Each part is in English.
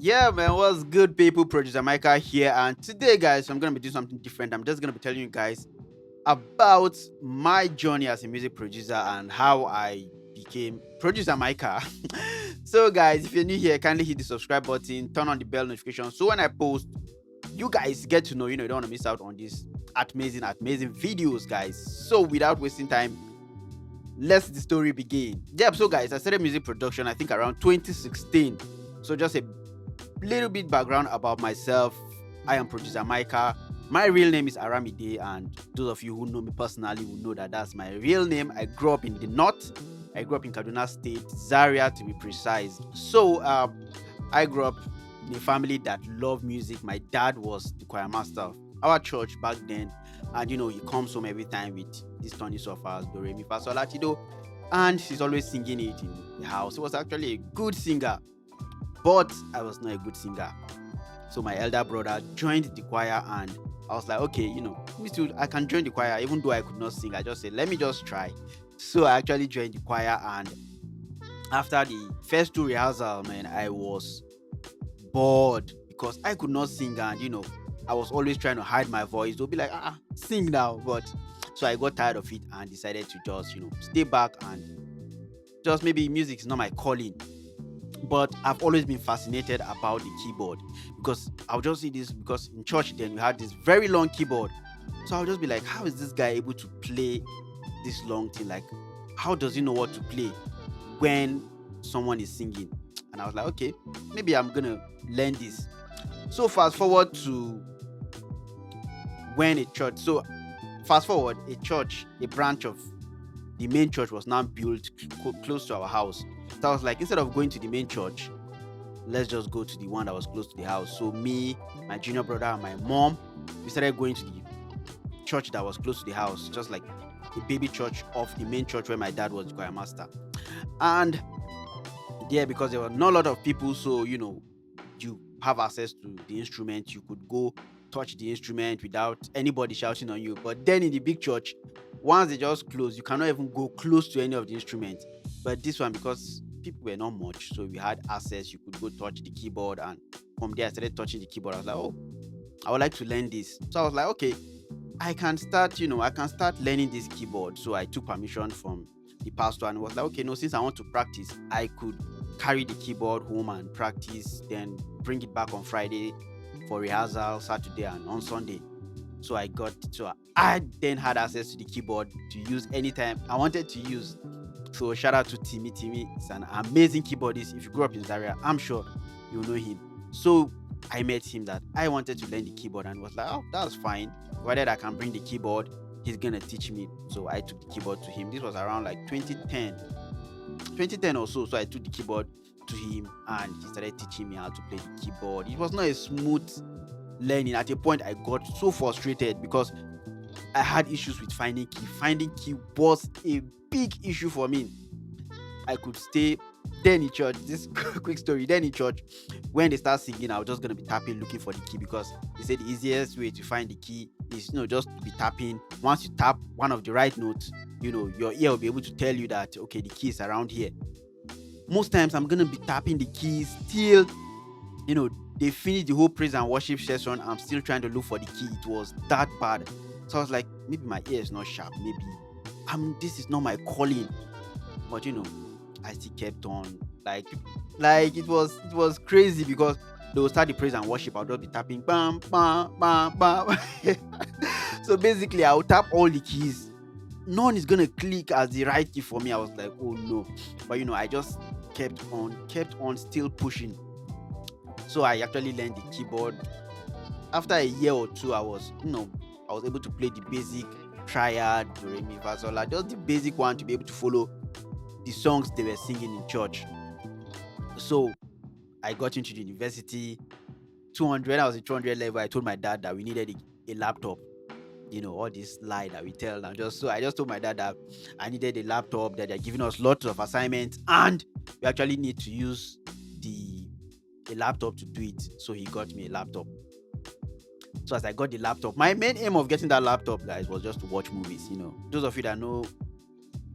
Yeah, man, what's good, people? Producer Micah here, and today, guys, I'm gonna be doing something different. I'm just gonna be telling you guys about my journey as a music producer and how I became producer Micah. So, guys, if you're new here, kindly hit the subscribe button, turn on the bell notification, so when I post, you guys get to know. You don't want to miss out on these amazing videos, guys. So, without wasting time, let's the story begin. Yeah, so guys, I started music production I think around 2016. So just a little bit background about myself. I am producer Micah. My real name is Aramide, and those of you who know me personally will know that that's my real name. I grew up in the north. I grew up in Kaduna State, Zaria to be precise. So I grew up in a family that loved music. My dad was the choir master of our church back then, and he comes home every time with this Tony Sofas, Do Re Mi Fa Sol La Ti Do, and he's always singing it in the house. He was actually a good singer, but I was not a good singer. So my elder brother joined the choir, and I was like, okay, me too, I can join the choir, even though I could not sing. I just said, let me just try. So I actually joined the choir, and after the first two rehearsals, man, I was bored because I could not sing, and I was always trying to hide my voice. They'll be like, sing now. But so I got tired of it and decided to just, stay back and just maybe music is not my calling. But I've always been fascinated about the keyboard because I'll just see this because in church then we had this very long keyboard. So I'll just be like, how is this guy able to play this long thing? Like, how does he know what to play when someone is singing? And I was like, okay, maybe I'm gonna learn this. So fast forward to when a church, so fast forward, a church, a branch of the main church was now built close to our house. So I was like, instead of going to the main church, let's just go to the one that was close to the house. So me, my junior brother, and my mom, we started going to the church that was close to the house, just like a baby church of the main church where my dad was the choir master. And there, because there were not a lot of people, so you have access to the instrument, you could go touch the instrument without anybody shouting on you. But then in the big church, once they just close, you cannot even go close to any of the instruments. But this one, because people were not much, so we had access, you could go touch the keyboard, and from there I started touching the keyboard. I was like, oh, I would like to learn this. So I was like, okay, I can start learning this keyboard. So I took permission from the pastor and was like, okay, no, since I want to practice, I could carry the keyboard home and practice, then bring it back on Friday for rehearsal, Saturday and on Sunday. So I then had access to the keyboard to use anytime I wanted to use. So shout out to Timmy. Timmy is an amazing keyboardist. If you grew up in Zaria, I'm sure you know him. So I met him that I wanted to learn the keyboard and was like, oh, that's fine. Provided I can bring the keyboard, he's gonna teach me. So I took the keyboard to him. This was around like 2010 or so. So I took the keyboard to him and he started teaching me how to play the keyboard. It was not a smooth learning. At a point, I got so frustrated because I had issues with finding key. Finding key was a big issue for me. I could stay then in church. This quick story. Then in church, when they start singing, I was just gonna be tapping, looking for the key because they said the easiest way to find the key is just to be tapping. Once you tap one of the right notes, your ear will be able to tell you that okay, the key is around here. Most times I'm gonna be tapping the keys till they finish the whole praise and worship session. I'm still trying to look for the key. It was that bad. So I was like, maybe my ear is not sharp. Maybe this is not my calling. But I still kept on like it was crazy because they will start the praise and worship. I'll just be tapping bam bam bam bam. So basically I'll tap all the keys. None is gonna click as the right key for me. I was like, oh no. But I just kept on still pushing. So I actually learned the keyboard. After a year or two, I was able to play the basic triad, do re mi fa sol la, just the basic one to be able to follow the songs they were singing in church. So I got into the university. 200, I was in 200 level. I told my dad that we needed a laptop. All this lie that we tell now. I just told my dad that I needed a laptop, that they're giving us lots of assignments, and we actually need to use a laptop to do it. So he got me a laptop. So as I got the laptop, my main aim of getting that laptop, guys, was just to watch movies. Those of you that know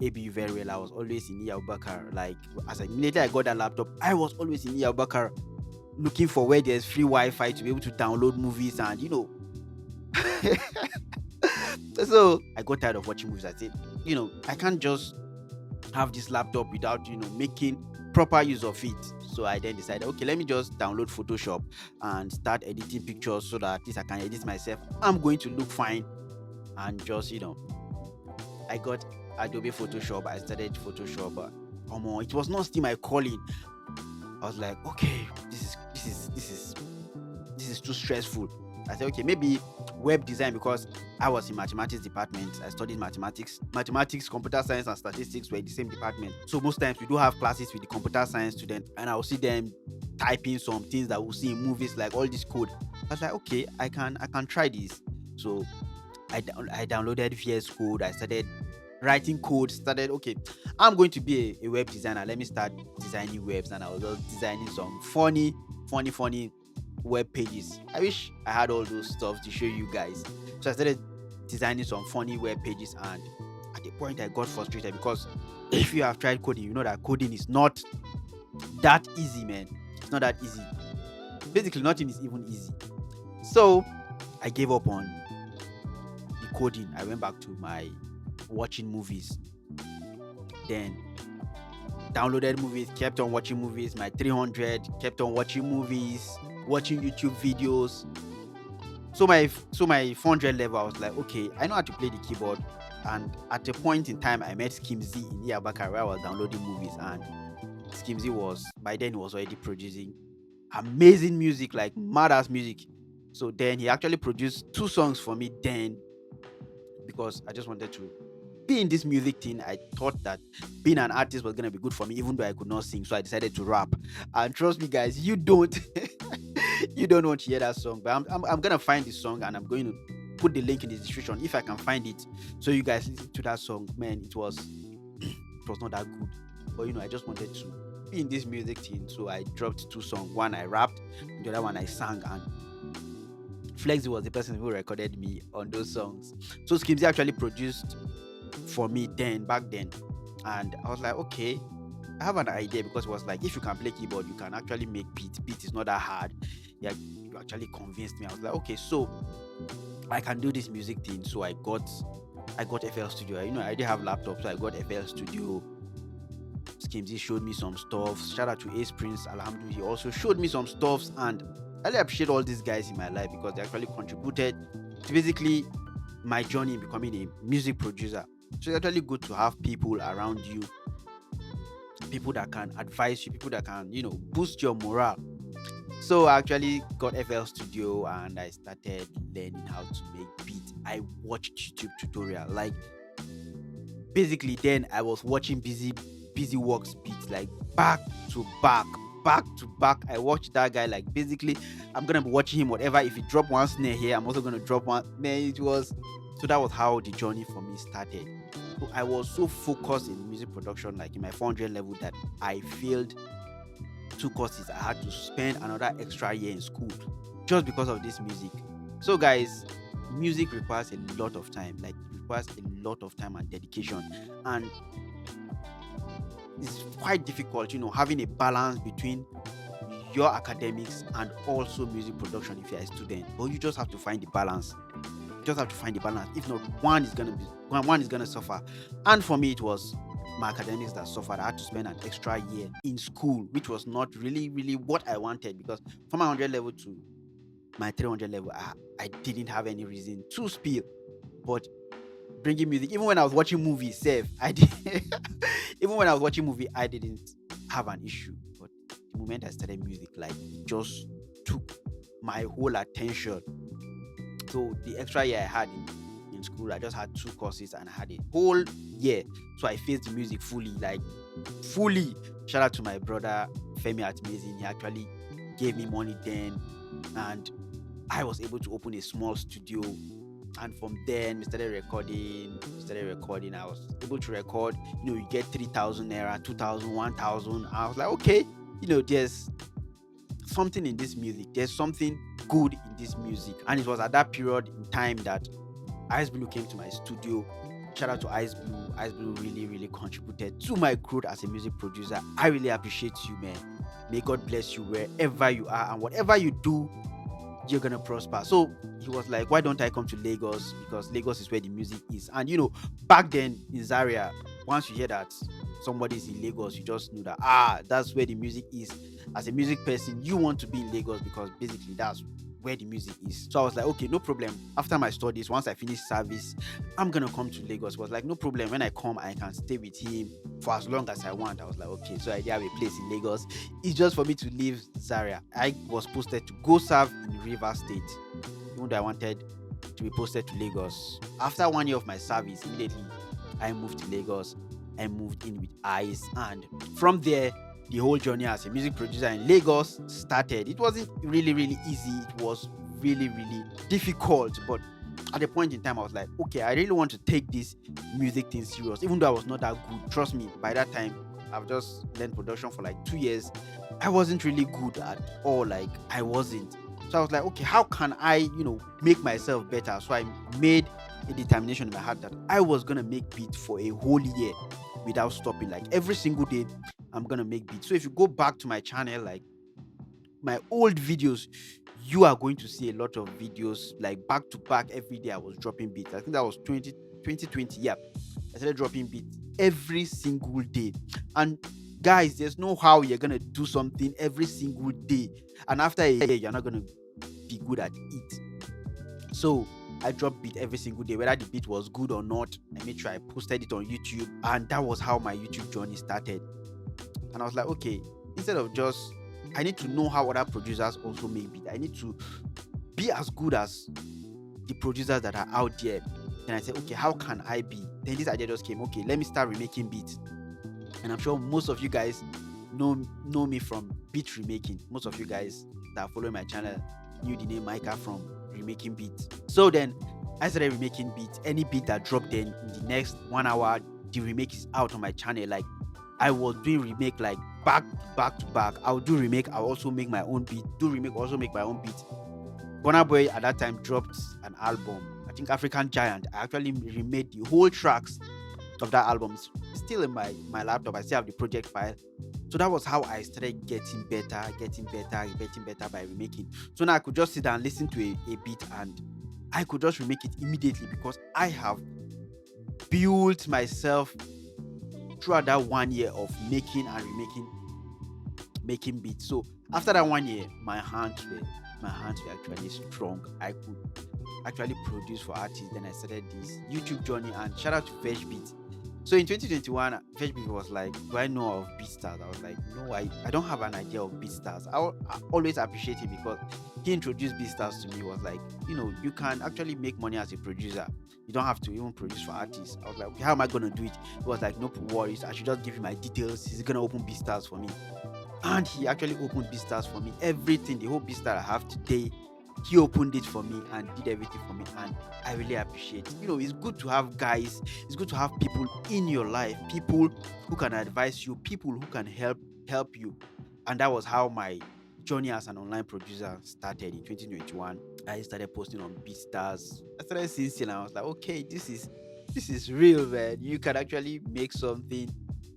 ABU very well, I was always in Iya Bakar. Like, as I immediately I got that laptop, I was always in Iya Bakar. looking for where there's free Wi-Fi to be able to download movies, and so I got tired of watching movies. I said, I can't just have this laptop without making proper use of it. So I then decided, okay, let me just download Photoshop and start editing pictures so that at least I can edit myself. I'm going to look fine, and just I got Adobe Photoshop. I started Photoshop. It was not still my calling. I was like, okay, this is too stressful. I said, okay, maybe web design, because I was in mathematics department. I studied mathematics, computer science, and statistics were in the same department. So most times we do have classes with the computer science student, and I will see them typing some things that we'll see in movies, like all this code. I was like, okay, I can try this. So I downloaded VS Code. I started writing code. Started, okay, I'm going to be a web designer. Let me start designing webs, and I was just designing some funny web pages. I wish I had all those stuff to show you guys. So I started designing some funny web pages, and at the point I got frustrated, because if you have tried coding, you know that coding is not that easy, man. It's not that easy. Basically, nothing is even easy. So I gave up on the coding. I went back to my watching movies. Then downloaded movies, kept on watching movies. My 300, kept on watching movies, watching YouTube videos. So my 400 level, I was like, okay, I know how to play the keyboard. And at a point in time, I met Skimzy in Iyabakar, where I was downloading movies, and Skimzy was, by then, he was already producing amazing music, like mad ass music. So then he actually produced 2 songs for me then, because I just wanted to be in this music thing. I thought that being an artist was gonna be good for me, even though I could not sing. So I decided to rap. And trust me, guys, you don't you don't want to hear that song. But I'm gonna find the song, and I'm going to put the link in the description if I can find it, so you guys listen to that song. Man, it was not that good. But I just wanted to be in this music thing. So I dropped 2 songs. One I rapped, the other one I sang, and Flexi was the person who recorded me on those songs. So Skimzy actually produced for me back then. And I was like, okay, I have an idea, because it was like, if you can play keyboard, you can actually make beat. Beat is not that hard. Yeah, you actually convinced me. I was like, okay, so I can do this music thing. So I got FL Studio. I already have laptops, so I got FL Studio. Skimzy showed me some stuff. Shout out to Ace Prince, Alhamdulillah. He also showed me some stuffs, and I really appreciate all these guys in my life, because they actually contributed to basically my journey in becoming a music producer. So it's actually good to have people around you, people that can advise you, people that can, boost your morale. So I actually got FL Studio, and I started learning how to make beats. I watched YouTube tutorial. Like, basically, then I was watching Busy Works beats, like back to back. I watched that guy. Like, basically, I'm gonna be watching him. Whatever, if he drop one snare here, I'm also gonna drop one. Man, so that was how the journey for me started. So I was so focused in music production, like in my 400 level, that I failed 2 courses. I had to spend another extra year in school just because of this music. So guys, music requires a lot of time. Like, it requires a lot of time and dedication, and it's quite difficult, having a balance between your academics and also music production if you're a student. But you just have to find the balance. If not, one is gonna suffer. And for me, it was my academics that suffered. I had to spend an extra year in school, which was not really what I wanted, because from my 100 level to my 300 level, I didn't have any reason to spill. But bringing music, even when I was watching movies, I did. Even when I was watching movie, I didn't have an issue. But the moment I started music, like, it just took my whole attention. So the extra year I had in school, I just had 2 courses, and I had a whole year. So I faced the music fully. Shout out to my brother Femi Atmazin. He actually gave me money then, and I was able to open a small studio. And from then we started recording. I was able to record, you get 3,000 naira, 2,000, 1,000. I was like, okay, there's something in this music. There's something good in this music. And it was at that period in time that Ice Blue came to my studio. Shout out to Ice Blue. Ice Blue really contributed to my growth as a music producer. I really appreciate you, man. May God bless you wherever you are, and whatever you do, you're gonna prosper. So he was like, why don't I come to Lagos? Because Lagos is where the music is. And back then in Zaria, once you hear that somebody's in Lagos, you just know that that's where the music is. As a music person, you want to be in Lagos because basically that's where the music is. So I was like, okay, no problem. After my studies, once I finish service, I'm gonna come to Lagos. He was like, no problem. When I come, I can stay with him for as long as I want. I was like, okay, so I have a place in Lagos. It's just for me to leave Zaria. I was posted to go serve in River State, even though I wanted to be posted to Lagos. After 1 year of my service, immediately I moved to Lagos. I moved in with eyes, and from there, the whole journey as a music producer in Lagos started. It wasn't really, really easy. It was really, really difficult. But at a point in time, I was like, okay, I really want to take this music thing serious, even though I was not that good. Trust me, by that time, I've just learned production for like 2 years. I wasn't really good at all. Like, I wasn't. So I was like, okay, how can I, make myself better? So I made a determination in my heart that I was going to make beats for a whole year without stopping. Like, every single day, I'm going to make beats. So if you go back to my channel, like my old videos, you are going to see a lot of videos like back to back. Every day I was dropping beats. I think that was 2020. Yeah, I started dropping beats every single day. And guys, there's no how you're gonna do something every single day, and after a year you're not gonna be good at it. So I dropped beat every single day, whether the beat was good or not. I made sure I posted it on YouTube, and that was how my YouTube journey started. And I was like, okay, instead of just, I need to know how other producers also make beat. I need to be as good as the producers that are out there. Then I said, okay, how can I be? Then this idea just came. Okay, let me start remaking beats. And I'm sure most of you guys know me from beat remaking. Most of you guys that are following my channel knew the name Micah from remaking beats. So then I started remaking beats. Any beat that dropped in the next 1 hour, the remake is out on my channel. Like, I was doing remake like back to back. I'll do remake, I'll also make my own beat. Do remake, also make my own beat. Burna Boy at that time dropped an album, I think African Giant. I actually remade the whole tracks of that album. It's still in my laptop. I still have the project file. So that was how I started getting better by remaking. So now I could just sit down and listen to a beat, and I could just remake it immediately because I have built myself throughout that 1 year of making and making beats. So after that 1 year, my hands were actually strong. I could actually produce for artists. Then I started this YouTube journey, and shout out to Fresh Beats. So in 2021, Fresh Beats was like, do I know of BeatStars? I was like, no, I don't have an idea of BeatStars. I always appreciate him because he introduced BeatStars to me. Was like, you can actually make money as a producer. You don't have to even produce for artists. I was like, okay, how am I gonna do it? He was like, no worries, I should just give him my details. He's gonna open BeatStars for me. And he actually opened BeatStars for me. Everything, the whole BeatStar I have today, he opened it for me and did everything for me, and I really appreciate it. It's good to have guys, it's good to have people in your life, people who can advise you, people who can help you. And that was how my journey as an online producer started in 2021. I started posting on BeatStars. I started seeing, and I was like, okay, this is real, man. You can actually make something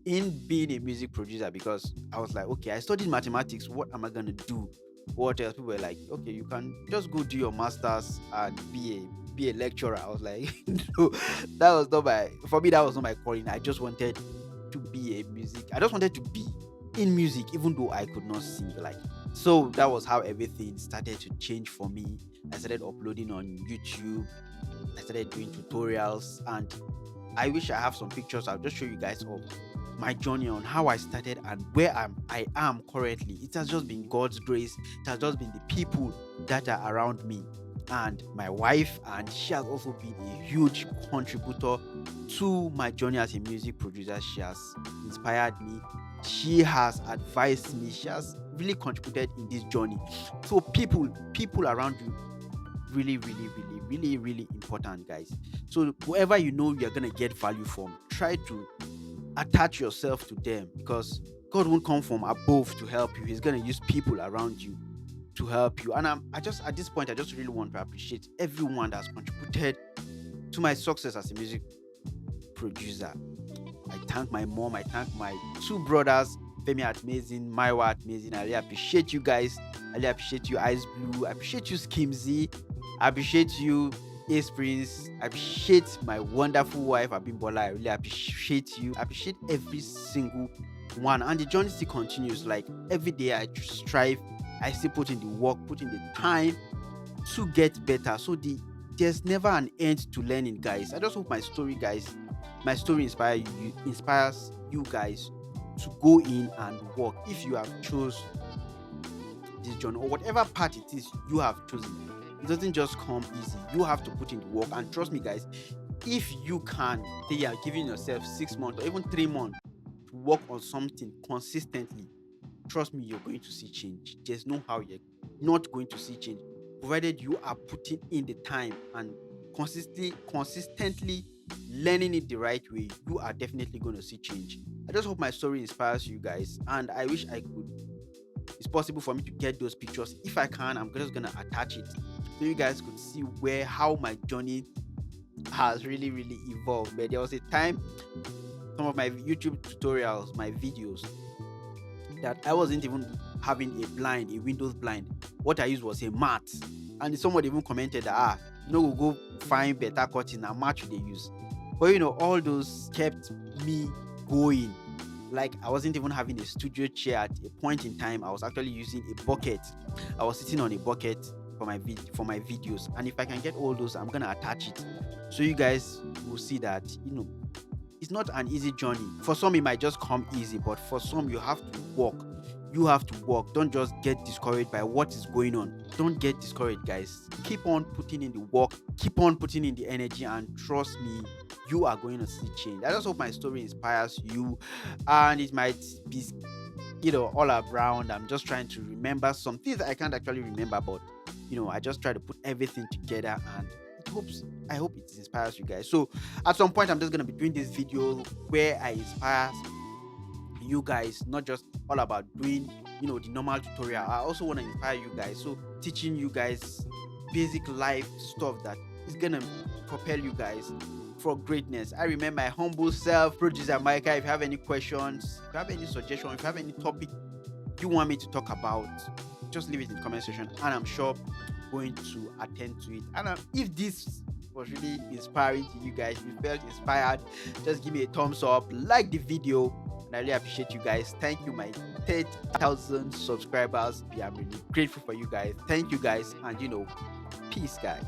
in being a music producer, because I was like, okay, I studied mathematics. What am I gonna do? What else? People were like, okay, you can just go do your masters and be a lecturer. I was like, no, that was not my calling. I just wanted to be I just wanted to be in music, even though I could not sing. So that was how everything started to change for me. I started uploading on YouTube. I started doing tutorials, and I wish I have some pictures. I'll just show you guys of my journey on how I started and where I am currently. It has just been God's grace. It has just been the people that are around me and my wife, and she has also been a huge contributor to my journey as a music producer. She has inspired me. She has advised me. She has really contributed in this journey. So people around you, really, really, really, really, really important, guys. So whoever you're gonna get value from, try to attach yourself to them, because God won't come from above to help you. He's gonna use people around you to help you. And at this point, I just really want to appreciate everyone that's contributed to my success as a music producer. I thank my mom. I thank my two brothers. Femi Art Amazing, Maiwa Art Amazing. I really appreciate you guys. I really appreciate you, Ice Blue. I appreciate you, Skimzy. I appreciate you, Ace Prince. I appreciate my wonderful wife, Abimbola. I really appreciate you. I appreciate every single one. And the journey still continues. Like every day I strive, I still put in the work, put in the time to get better. So there's never an end to learning, guys. I just hope my story inspires you guys to go in and work. If you have chose this journey or whatever part it is you have chosen, it doesn't just come easy. You have to put in the work, and trust me, guys, if you can, they are giving yourself 6 months or even 3 months to work on something consistently. Trust me, you're going to see change. There's no how you're not going to see change, provided you are putting in the time and consistently learning it the right way. You are definitely going to see change. I just hope my story inspires you guys, and I wish I could. It's possible for me to get those pictures. If I can, I'm just gonna attach it so you guys could see how my journey has really evolved. But there was a time, some of my YouTube tutorials, my videos, that I wasn't even having a Windows blind. What I used was a mat. And somebody even commented that, we'll go find better curtain and mat they use. But all those kept me going. Like I wasn't even having a studio chair at a point in time. I was actually using a bucket. I was sitting on a bucket for my videos. And if I can get all those, I'm gonna attach it so you guys will see that it's not an easy journey. For some, it might just come easy, but for some, you have to work. You have to work. Don't just get discouraged by what is going on. Don't get discouraged, guys. Keep on putting in the work, keep on putting in the energy, and trust me, you are going to see change. I just hope my story inspires you, and it might be all around. I'm just trying to remember some things that I can't actually remember, but I just try to put everything together, and I hope it inspires you guys. So at some point, I'm just gonna be doing this video where I inspire you guys, not just all about doing the normal tutorial. I also want to inspire you guys, so teaching you guys basic life stuff that is gonna propel you guys for greatness. I remain my humble self, producer Micah. If you have any questions, if you have any suggestions, if you have any topic you want me to talk about, just leave it in the comment section, and I'm sure I'm going to attend to it. And if this was really inspiring to you guys, if you felt inspired, just give me a thumbs up, like the video, and I really appreciate you guys. Thank you, my 30,000 subscribers. I'm really grateful for you guys. Thank you guys, and peace, guys.